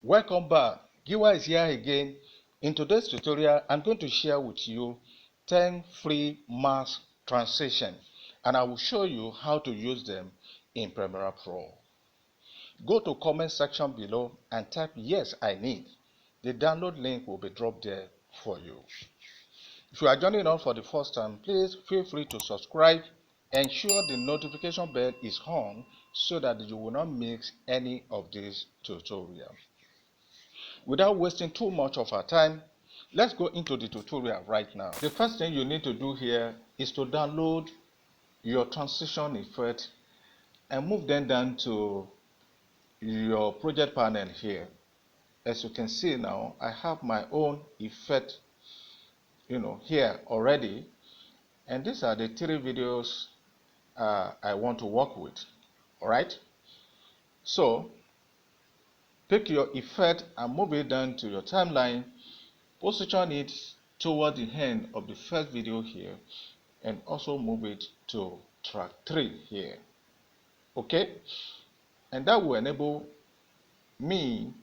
Welcome back. Giwa is here again. In today's tutorial, I'm going to share with you 10 free mask transition, and I will show you how to use them in Premiere Pro. Go to comment section below and type yes I need. The download link will be dropped there for you. If you are joining us for the first time, please feel free to subscribe. Ensure the notification bell is on so that you will not miss any of these tutorials. Without wasting too much of our time, let's go into the tutorial right now. The first thing you need to do here is to download your transition effect and move them down to your project panel here. As you can see now, I have my own effect here already, and these are the 3 videos I want to work with. Alright, so pick your effect and move it down to your timeline. Position it toward the end of the first video here, and also move it to track 3 here. Okay, and that will enable me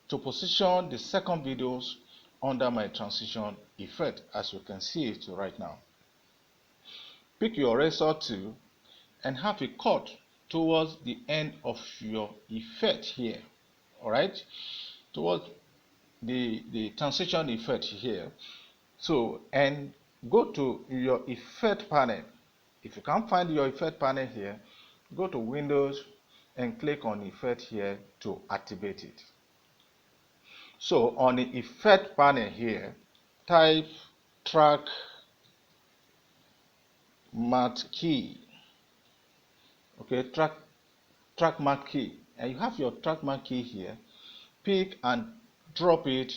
to position the second videos under my transition effect, as you can see it right now. Pick your eraser tool and have a cut towards the end of your effect here. Alright, towards the transition effect here. So, and go to your effect panel. If you can't find your effect panel here, go to Windows and click on effect here to activate it. So on the effect panel here, type track matte key. Okay, track matte key, and you have your track matte key here. Pick and drop it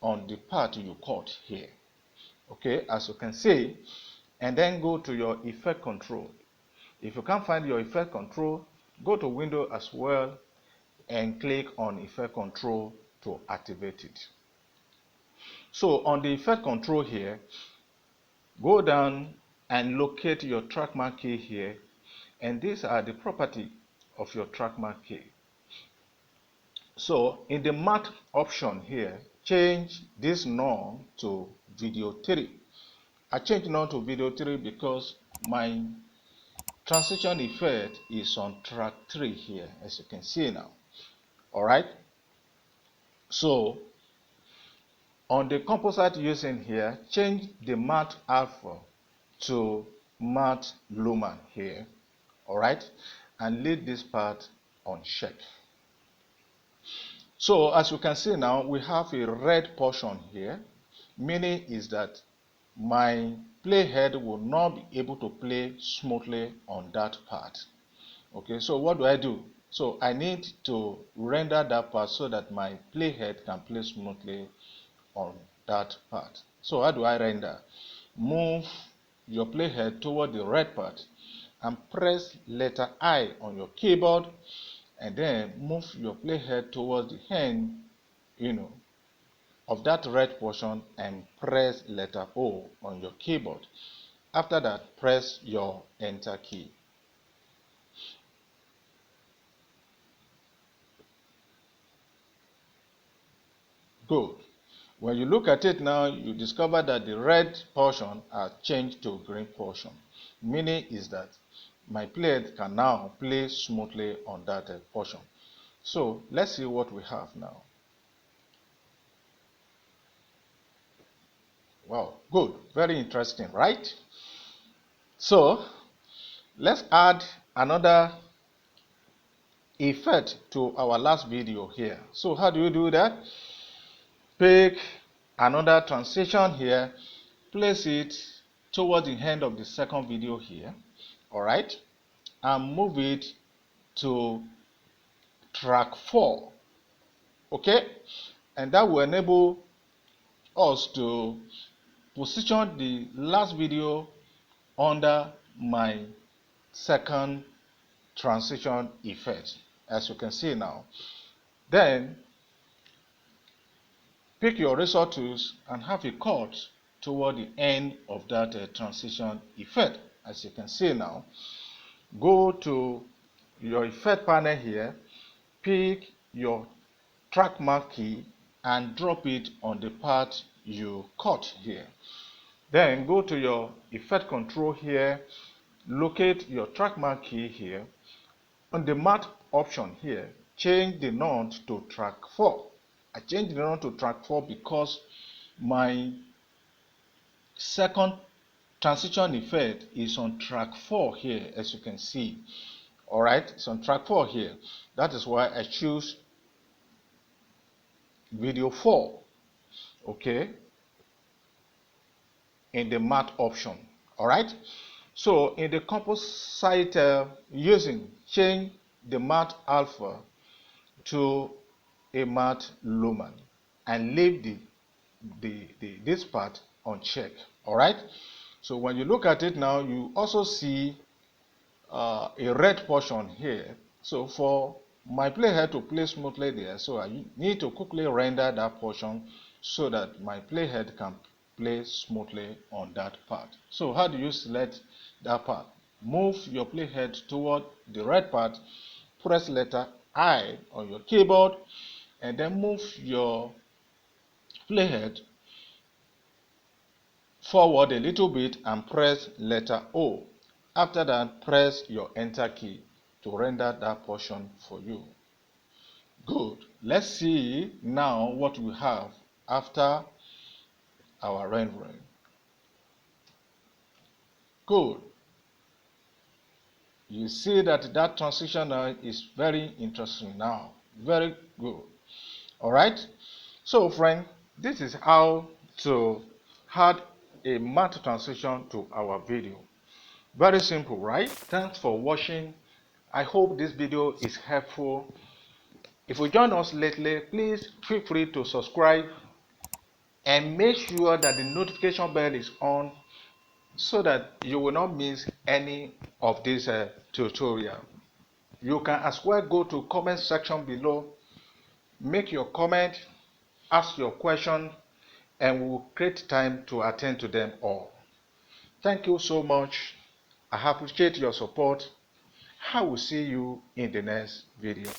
on the part you cut here. Okay, as you can see, and then go to your effect control. If you can't find your effect control, go to Windows as well and click on effect control to activate it. So on the effect control here, go down and locate your track matte key here, and these are the property of your track matte key. So in the matte option here, change this none to video 3. I changed none to video 3 because my transition effect is on track 3 here, as you can see now. Alright, so on the composite using here, change the matte alpha to matte lumen here. Alright, and leave this part unchecked. So as you can see now, we have a red portion here, meaning is that my playhead will not be able to play smoothly on that part. Okay, so what do I do? So I need to render that part so that my playhead can play smoothly on that part. So how do I render? Move your playhead toward the red part and press letter I on your keyboard, and then move your playhead towards the end, of that red portion and press letter O on your keyboard. After that, press your enter key. Good. When you look at it now, you discover that the red portion has changed to green portion. Meaning is that my playhead can now play smoothly on that portion. So let's see what we have now. Wow, good. Very interesting, right? So let's add another effect to our last video here. So how do you do that? Pick another transition here, place it toward the end of the second video here, alright, and move it to track 4. Okay, and that will enable us to position the last video under my second transition effect, as you can see now. Then pick your eraser tools and have a cut toward the end of that transition effect, as you can see now. Go to your effect panel here, pick your track mark key and drop it on the part you cut here. Then go to your effect control here, locate your track mark key here. On the matte option here, change the none to track 4. I changed the none to track 4 because my second transition effect is on track 4 here, as you can see. Alright, it's on track 4 here. That is why I choose video 4. Okay, in the matte option. Alright, so in the composite using, change the matte alpha to a matte lumen and leave this part unchecked. Alright, so when you look at it now, you also see a red portion here. So for my playhead to play smoothly there, so I need to quickly render that portion so that my playhead can play smoothly on that part. So how do you select that part? Move your playhead toward the red part, press letter I on your keyboard, and then move your playhead forward a little bit and press letter O. After that, press your enter key to render that portion for you. Good. Let's see now what we have after our rendering. Good. You see that transition now is very interesting now. Very good. Alright. So friend, this is how to add a matte transition to our video. Very simple, right? Thanks for watching. I hope this video is helpful. If you join us lately, please feel free to subscribe and make sure that the notification bell is on so that you will not miss any of this tutorial. You can as well go to comment section below, make your comment, ask your question, and we will create time to attend to them all. Thank you so much. I appreciate your support. I will see you in the next video.